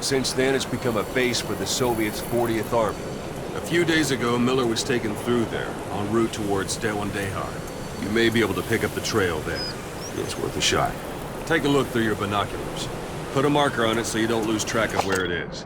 Since then, it's become a base for the Soviets' 40th Army. A few days ago, Miller was taken through there, en route towards Dehar. You may be able to pick up the trail there. It's worth a shot. Take a look through your binoculars. Put a marker on it so you don't lose track of where it is.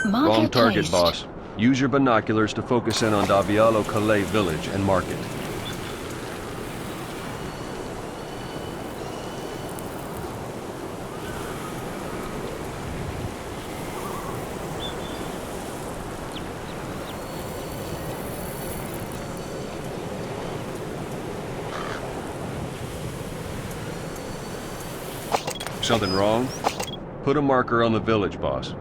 Wrong target, boss. Use your binoculars to focus in on Davialo Calais village and mark it. Something wrong? Put a marker on the village, boss.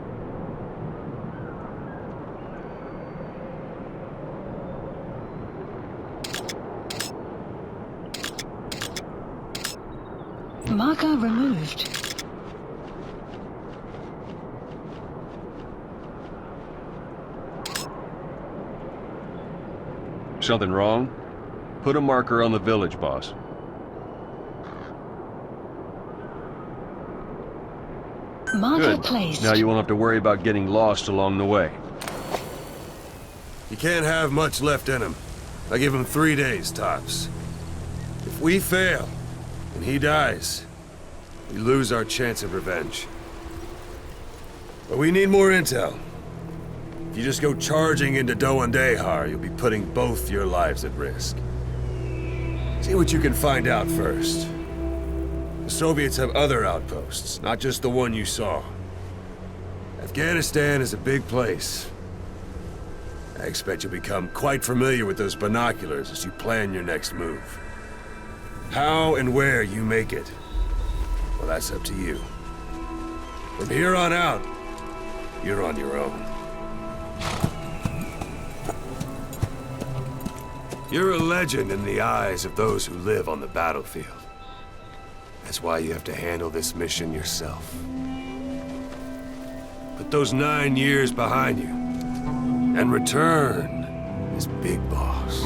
Marker removed. Something wrong? Put a marker on the village, boss. Marker Good. placed. Now you won't have to worry about getting lost along the way. You can't have much left in him. I give him 3 days, tops. If we fail, and he dies, we lose our chance of revenge. But we need more intel. If you just go charging into Dehar, you'll be putting both your lives at risk. See what you can find out first. The Soviets have other outposts, not just the one you saw. Afghanistan is a big place. I expect you'll become quite familiar with those binoculars as you plan your next move. How and where you make it, well, that's up to you. From here on out, you're on your own. You're a legend in the eyes of those who live on the battlefield. That's why you have to handle this mission yourself. Put those 9 years behind you, and return as Big Boss.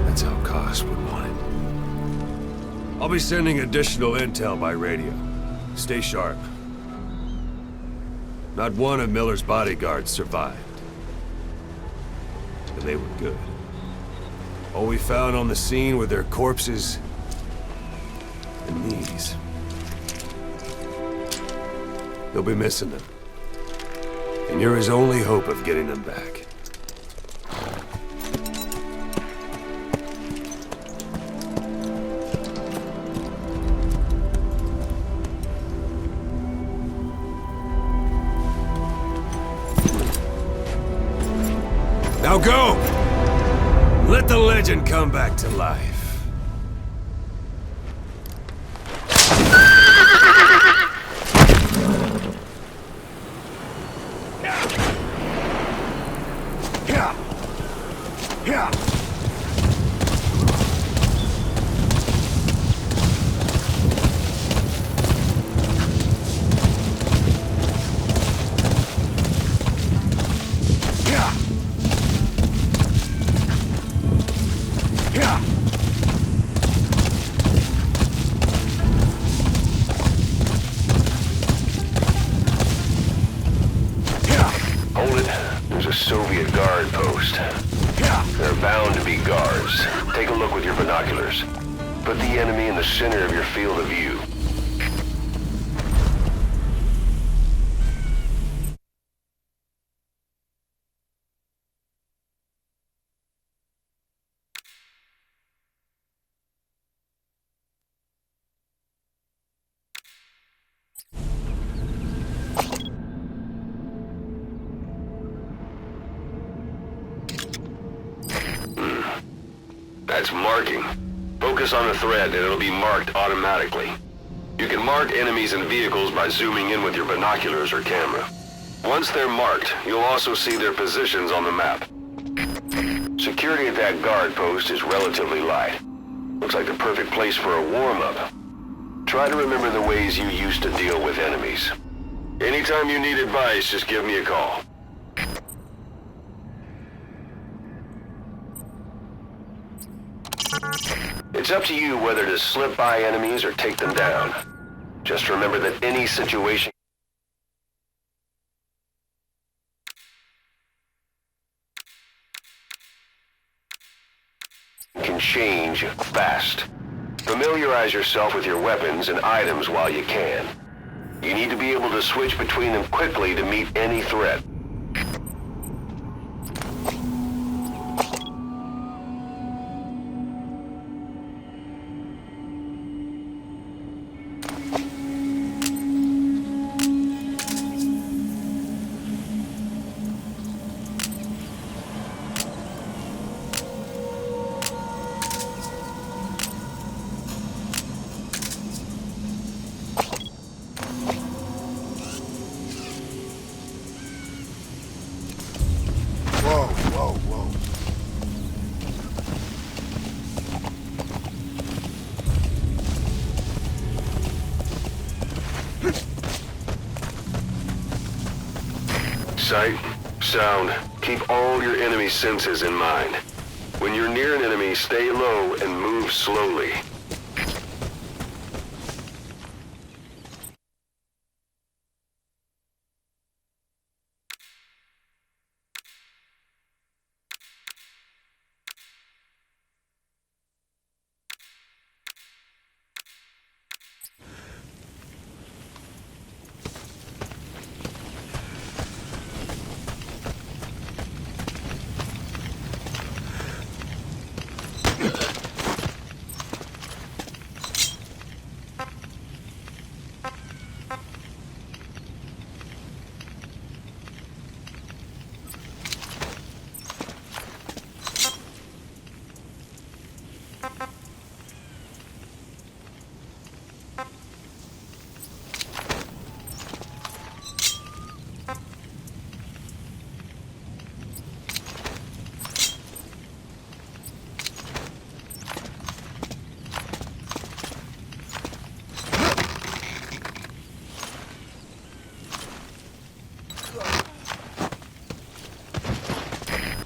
That's how Koss would want it. I'll be sending additional intel by radio. Stay sharp. Not one of Miller's bodyguards survived. And they were good. All we found on the scene were their corpses and these. You'll be missing them. And you're his only hope of getting them back. Now go! Let the legend come back to life. Soviet guard post. They're bound to be guards. Take a look with your binoculars. Put the enemy in the center of your field of view. That's marking. Focus on the thread and it'll be marked automatically. You can mark enemies and vehicles by zooming in with your binoculars or camera. Once they're marked, you'll also see their positions on the map. Security at that guard post is relatively light. Looks like the perfect place for a warm-up. Try to remember the ways you used to deal with enemies. Anytime you need advice, just give me a call. It's up to you whether to slip by enemies or take them down. Just remember that any situation can change fast. Familiarize yourself with your weapons and items while you can. You need to be able to switch between them quickly to meet any threat. Sight, sound, keep all your enemy senses in mind. When you're near an enemy, stay low and move slowly.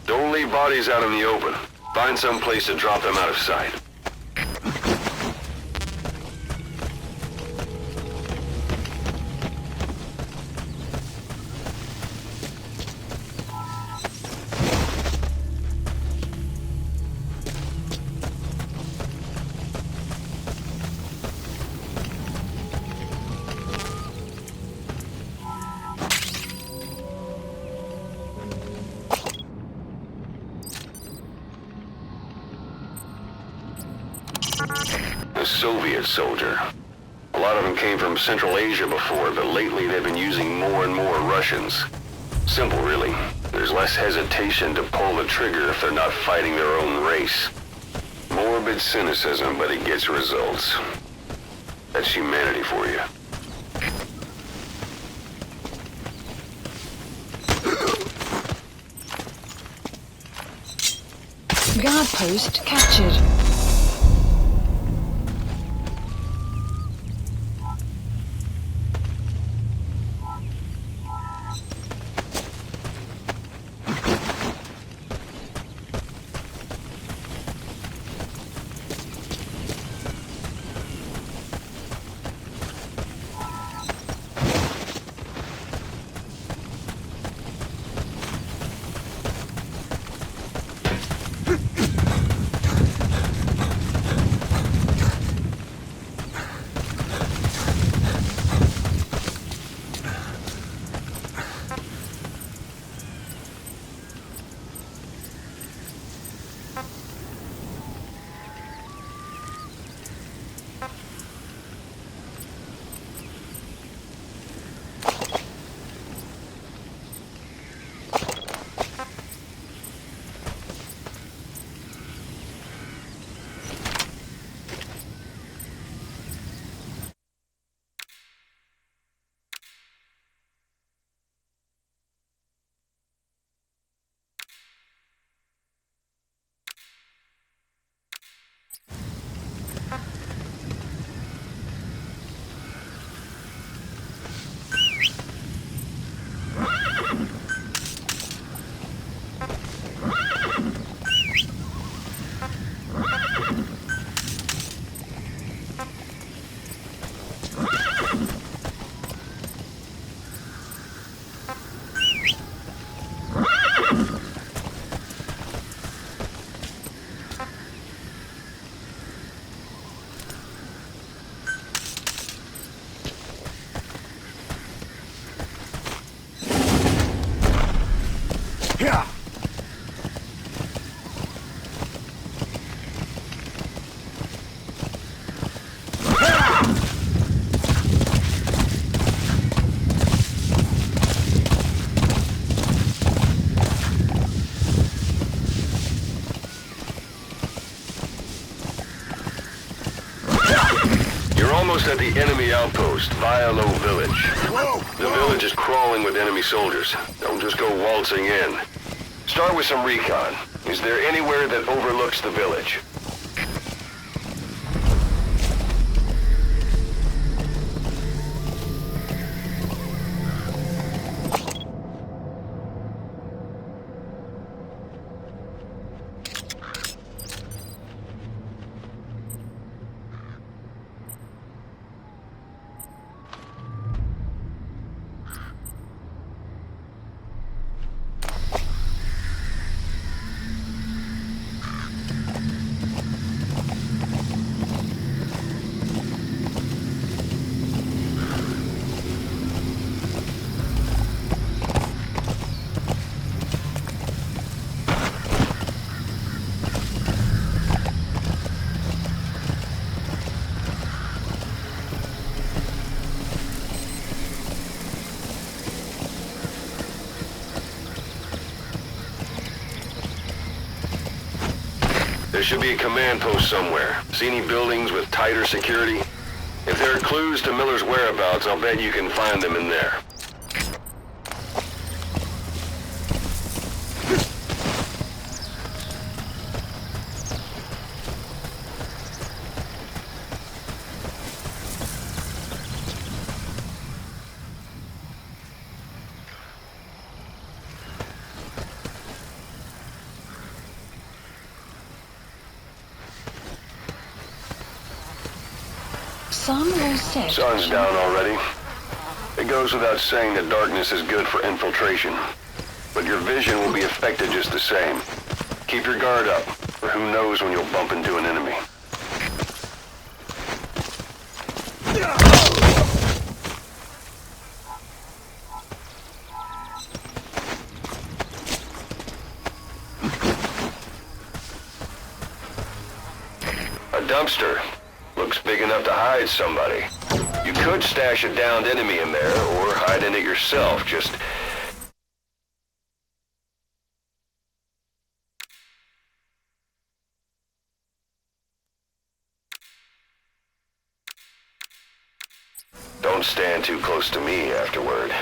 Don't leave bodies out in the open. Find some place to drop them out of sight. A Soviet soldier. A lot of them came from Central Asia before, but lately they've been using more and more Russians. Simple, really. There's less hesitation to pull the trigger if they're not fighting their own race. Morbid cynicism, but it gets results. That's humanity for you. Guard post captured. Almost at the enemy outpost, Vialo Village. The village is crawling with enemy soldiers. Don't just go waltzing in. Start with some recon. Is there anywhere that overlooks the village? There should be a command post somewhere. See any buildings with tighter security? If there are clues to Miller's whereabouts, I'll bet you can find them in there. Sun will set. Sun's down already. It goes without saying that darkness is good for infiltration. But your vision will be affected just the same. Keep your guard up, for who knows when you'll bump into an enemy. A dumpster. Looks big enough to hide somebody. You could stash a downed enemy in there, or hide in it yourself. Just... don't stand too close to me afterward.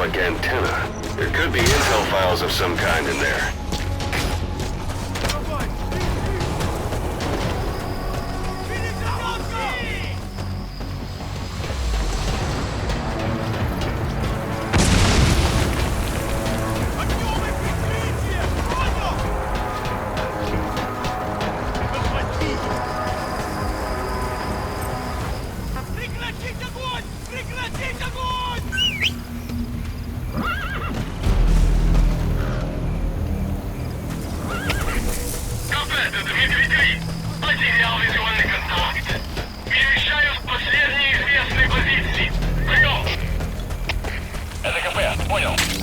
hydraulic antenna. There could be intel files of some kind in there.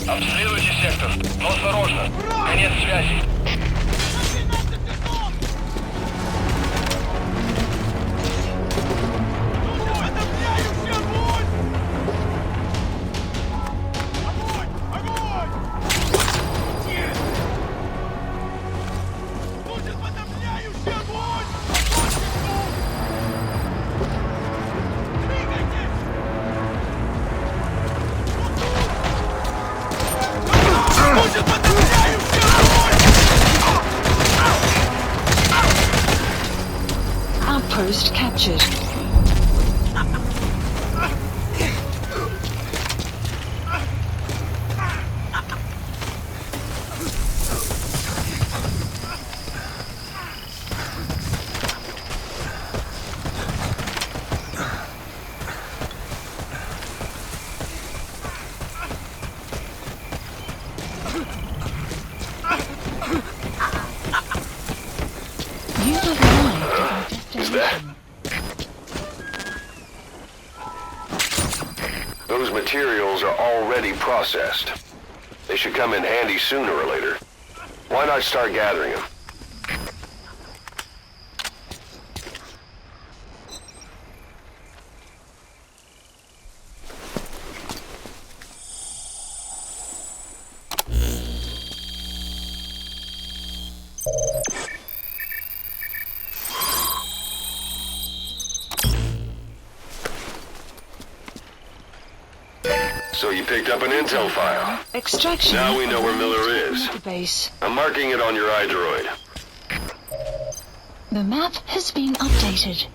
Обследуйте сектор, но осторожно. Конец связи. Outpost captured. You have arrived at our destination. Those materials are already processed. They should come in handy sooner or later. Why not start gathering them? So you picked up an intel file. Extraction. Now we know where Miller is. Database. I'm marking it on your iDroid. The map has been updated.